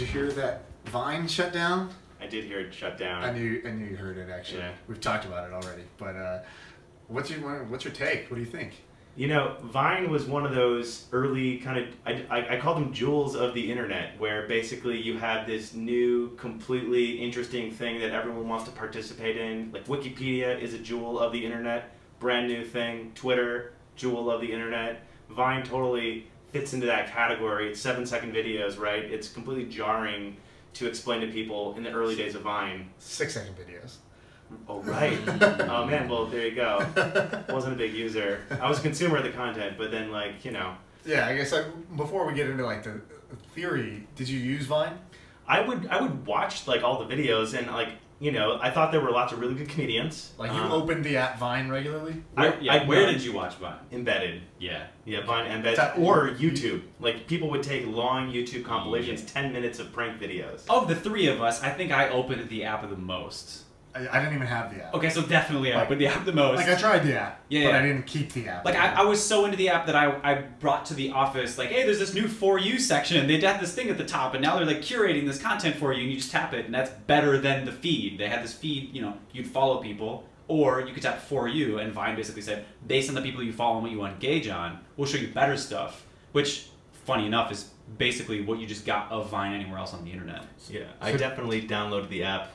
hear that Vine shut down? I did hear it shut down. I knew you heard it actually. Yeah. We've talked about it already. But what's your take? What do you think? You know, Vine was one of those early kind of, I call them jewels of the internet, where basically you have this new, completely interesting thing that everyone wants to participate in. Like Wikipedia is a jewel of the internet, brand new thing. Twitter, jewel of the internet. Vine totally fits into that category. It's 7-second videos, right? It's completely jarring to explain to people in the early days of Vine. 6-second videos. Oh, right. Oh, man, well, there you go. Wasn't a big user. I was a consumer of the content, but then, like, you know. Yeah, I guess before we get into, like, the theory, did you use Vine? I would watch, like, all the videos, and, like, you know, I thought there were lots of really good comedians. Like, you opened the app Vine regularly? Where did you watch Vine? Embedded. Yeah. Yeah, Vine embedded. Or YouTube. Like, people would take long YouTube compilations, 10 minutes of prank videos. Of the three of us, I think I opened the app the most. I didn't even have the app. Okay, so definitely I opened the app the most. Like, I tried the app, but I didn't keep the app. Like, I was so into the app that I brought to the office, like, hey, there's this new For You section. They had this thing at the top, and now they're, like, curating this content for you, and you just tap it, and that's better than the feed. They had this feed, you know, you'd follow people, or you could tap For You, and Vine basically said, based on the people you follow and what you engage on, we'll show you better stuff, which, funny enough, is basically what you just got of Vine anywhere else on the internet. Yeah, I definitely downloaded the app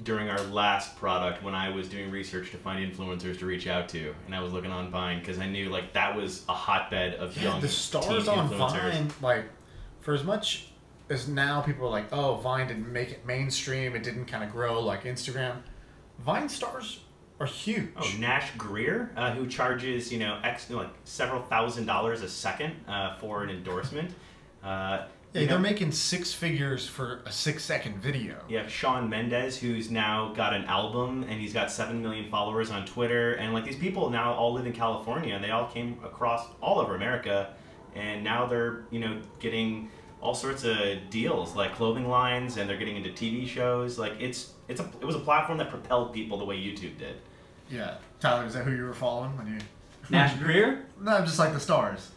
during our last product when I was doing research to find influencers to reach out to, and I was looking on Vine because I knew like that was a hotbed of young the stars teen on influencers. Vine, like, for as much as now people are like, oh, Vine didn't make it mainstream, it didn't kind of grow like Instagram. Vine stars are huge. Oh, Nash Greer, who charges like several $1,000s a second for an endorsement. Yeah, they're making 6 figures for a 6-second video. You have Shawn Mendes, who's now got an album, and he's got 7 million followers on Twitter. And like these people now all live in California, and they all came across all over America, and now they're getting all sorts of deals like clothing lines, and they're getting into TV shows. Like it was a platform that propelled people the way YouTube did. Yeah, Tyler, is that who you were following when you? Nash Greer? No, just like the stars.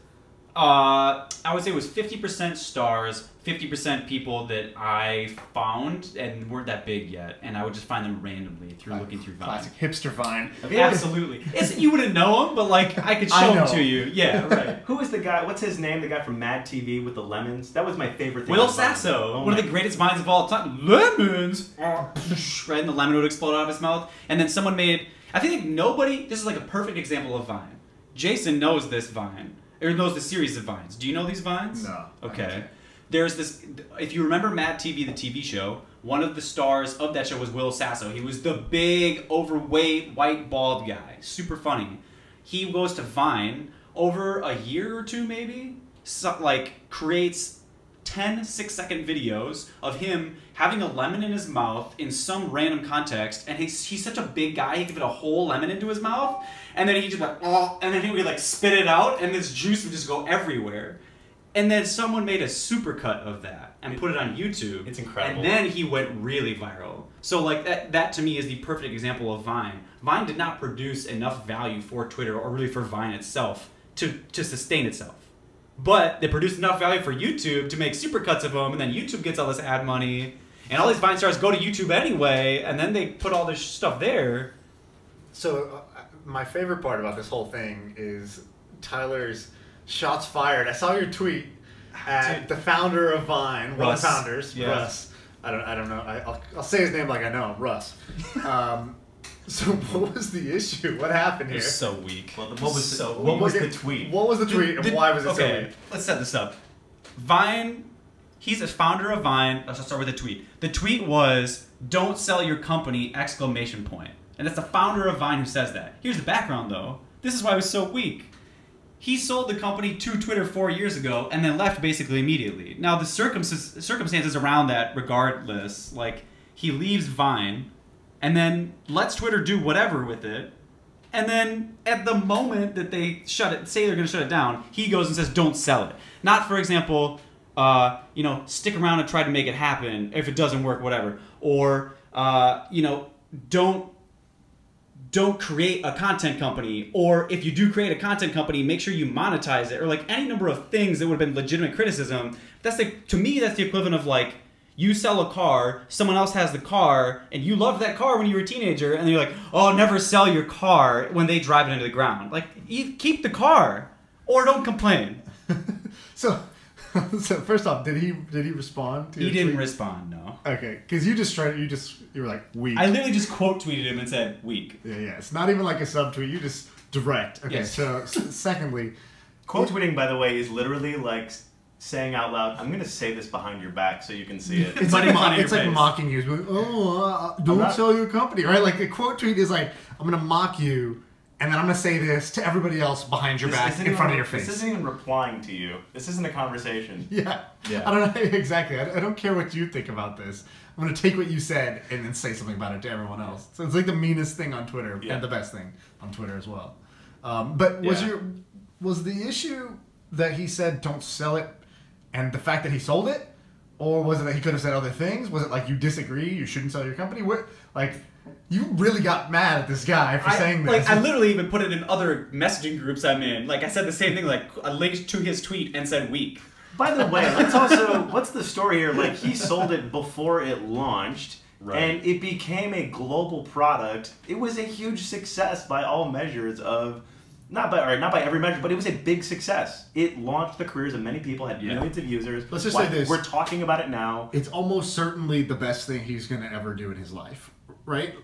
I would say it was 50% stars, 50% people that I found and weren't that big yet, and I would just find them randomly through looking through Vine. Classic hipster Vine. Absolutely. You wouldn't know him, but like I could show him to you. Yeah, right. Who is the guy? What's his name? The guy from Mad TV with the lemons. That was my favorite thing. Will Sasso, one of the greatest vines of all time. Lemons, right? And the lemon would explode out of his mouth, and then someone made. I think nobody. This is like a perfect example of Vine. Jason knows this Vine. Or knows the series of Vines. Do you know these Vines? No. Okay. There's this, if you remember Mad TV, the TV show, one of the stars of that show was Will Sasso. He was the big, overweight, white, bald guy. Super funny. He goes to Vine over a year or two, maybe, creates 10 6-second videos of him having a lemon in his mouth in some random context, and he's such a big guy, he could fit a whole lemon into his mouth, and then he just like, oh, and then he would like spit it out, and this juice would just go everywhere. And then someone made a supercut of that and put it on YouTube. It's incredible. And then he went really viral. So like that to me is the perfect example of Vine. Vine did not produce enough value for Twitter or really for Vine itself to sustain itself. But they produced enough value for YouTube to make supercuts of them, and then YouTube gets all this ad money, and all these Vine stars go to YouTube anyway, and then they put all this stuff there. So my favorite part about this whole thing is Tyler's shots fired. I saw your tweet at the founder of Vine, one of the founders, yes. Russ. I don't know. I'll say his name like I know him, Russ. So what was the issue? What happened here? It was so weak. Well, what was the tweet? What was the tweet and why was it so weak? Let's set this up. Vine, he's a founder of Vine. Let's start with the tweet. The tweet was, "Don't sell your company!" exclamation point. And that's the founder of Vine who says that. Here's the background though. This is why it was so weak. He sold the company to Twitter 4 years ago and then left basically immediately. Now the circumstances around that regardless, like he leaves Vine and then lets Twitter do whatever with it. And then at the moment that they say they're going to shut it down, he goes and says, don't sell it. Not, for example, stick around and try to make it happen. If it doesn't work, whatever. Or, don't create a content company. Or if you do create a content company, make sure you monetize it. Or like any number of things that would have been legitimate criticism. That's to me, that's the equivalent of like, You sell a car, someone else has the car, and you loved that car when you were a teenager, and you're like, oh, never sell your car when they drive it into the ground. Like, keep the car, or don't complain. So first off, did he respond to your He didn't tweet? respond, no. Okay, because you were like, weak. I literally just quote tweeted him and said, weak. Yeah, it's not even like a subtweet. You just direct. Okay, Yes. so secondly, Quote tweeting, by the way, is literally like saying out loud, "I'm gonna say this behind your back so you can see it." it's Putting like, it on your it's like face. mocking you. It's like, don't not- sell your company, right? Like a quote tweet is like, I'm gonna mock you, and then I'm gonna say this to everybody else behind your back, isn't in front of even- your face. This isn't even replying to you. This isn't a conversation. Yeah. Yeah. I don't know exactly. I don't care what you think about this. I'm gonna take what you said and then say something about it to everyone else. So it's like the meanest thing on Twitter Yeah. and the best thing on Twitter as well. But was the issue that he said don't sell it, and the fact that he sold it, or was it that he could have said other things? Was it like you disagree, you shouldn't sell your company? What, like, you really got mad at this guy for saying this. Like, I literally even put it in other messaging groups I'm in. Like, I said the same thing, like, I linked to his tweet and said weak. By the way, let's also, what's the story here? Like, he sold it before it launched, Right. and it became a global product. It was a huge success by all measures of, not by every measure, but it was a big success. It launched the careers of many people, had millions of users. Let's just say this. We're talking about it now. It's almost certainly the best thing he's gonna ever do in his life, right?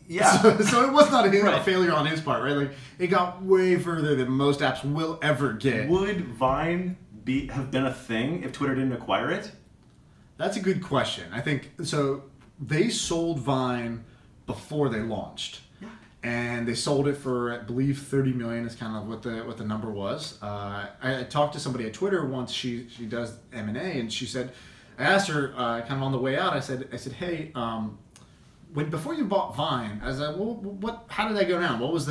Yeah. So it was not a Right. failure on his part, right? Like, it got way further than most apps will ever get. Would Vine have been a thing if Twitter didn't acquire it? That's a good question. I think so. They sold Vine before they launched, and they sold it for, I believe, 30 million is kind of what the number was. I talked to somebody at Twitter once. She does M&A, and she said, I asked her kind of on the way out. I said, hey, before you bought Vine, I was like, well, how did that go down? What was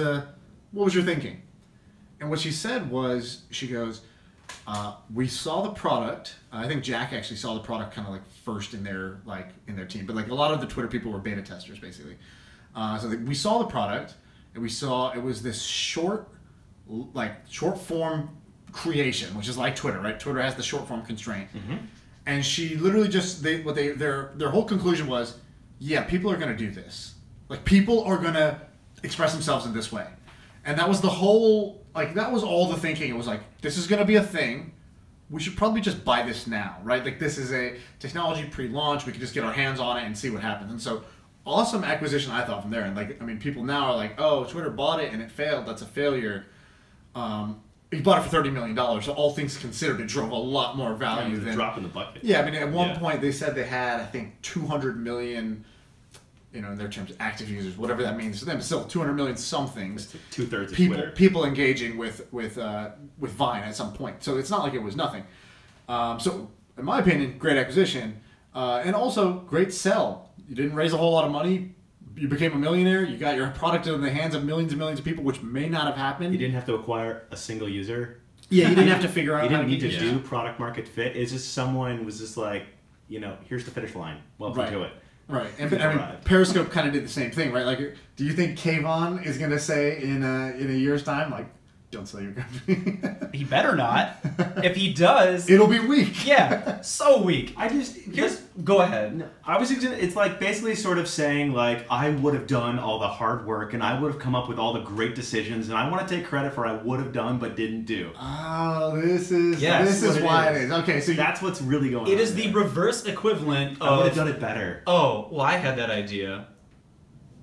your thinking? And what she said was, she goes, we saw the product. I think Jack actually saw the product kind of like first in their team, but like a lot of the Twitter people were beta testers basically. We saw the product, and we saw it was this short form creation, which is like Twitter, right? Twitter has the short form constraint, and she literally just their whole conclusion was, yeah, people are gonna do this. Like, people are gonna express themselves in this way, and that was the whole. Like, that was all the thinking. It was like, this is going to be a thing. We should probably just buy this now, right? Like, this is a technology pre-launch. We could just get our hands on it and see what happens. And so, awesome acquisition, I thought, from there. And, like, I mean, people now are like, oh, Twitter bought it and it failed. That's a failure. He bought it for $30 million. So, all things considered, it drove a lot more value than... drop in the bucket. Yeah, I mean, at one point, they said they had, I think, 200 million... in their terms, active users, whatever that means to them, still 200 million somethings. Like 2/3 of people Twitter. people engaging with Vine at some point. So it's not like it was nothing. So in my opinion, great acquisition, and also great sell. You didn't raise a whole lot of money. You became a millionaire. You got your product in the hands of millions and millions of people, which may not have happened. You didn't have to acquire a single user. Yeah, you didn't have to figure out. You didn't how need to get do product market fit. It's just someone was just like, here's the finish line. Welcome Right. to it. Right, and I mean, Periscope kind of did the same thing, right? Like, do you think Kayvon is going to say in a year's time, like, don't sell your company? He better not. If he does, It'll be weak. yeah, so weak. Go ahead. I was thinking, it's like basically sort of saying like, I would have done all the hard work and I would have come up with all the great decisions and I want to take credit for I would have done but didn't do. Oh, this is what why it it is. Okay, so That's what's really going on. It is the there. reverse equivalent I would have of, done it better. oh, well, I had that idea.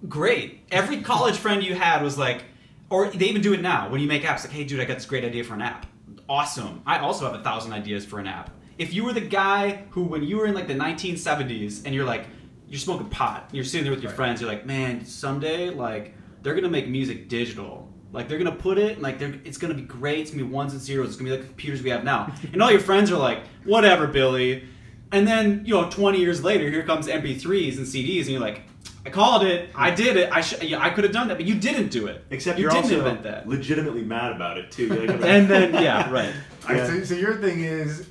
Great. Every college friend you had was like, or they even do it now when you make apps, like, hey, dude, I got this great idea for an app. Awesome. I also have 1,000 ideas for an app. If you were the guy who, when you were in like the 1970s and you're like, you're smoking pot, and you're sitting there with your friends, you're like, man, someday, like, they're gonna make music digital. Like, they're gonna put it, like, it's gonna be great, it's gonna be ones and zeros, it's gonna be like the computers we have now. And all your friends are like, whatever, Billy. And then, 20 years later, here comes MP3s and CDs, and you're like, I called it, I did it, I could have done that, but you didn't do it. Except you you're didn't also invent that. legitimately mad about it too. You're like, And then, yeah, right. Yeah. So your thing is,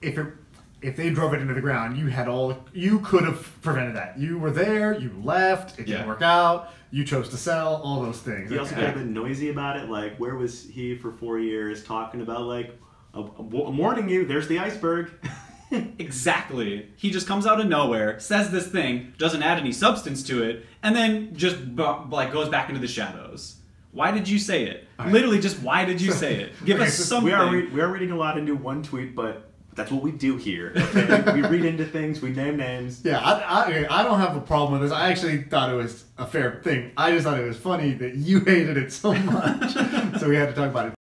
if they drove it into the ground, you could have prevented that. You were there, you left, it didn't work out, you chose to sell, all those things. He also got a bit noisy about it. Like, where was he for 4 years talking about like, I'm warning you, there's the iceberg. Exactly. He just comes out of nowhere, says this thing, doesn't add any substance to it, and then just like goes back into the shadows. Why did you say it? Literally, just why did you say it? Give us something. We are reading a lot into one tweet, but that's what we do here. Okay? We read into things. We name names. Yeah, I don't have a problem with this. I actually thought it was a fair thing. I just thought it was funny that you hated it so much, so we had to talk about it.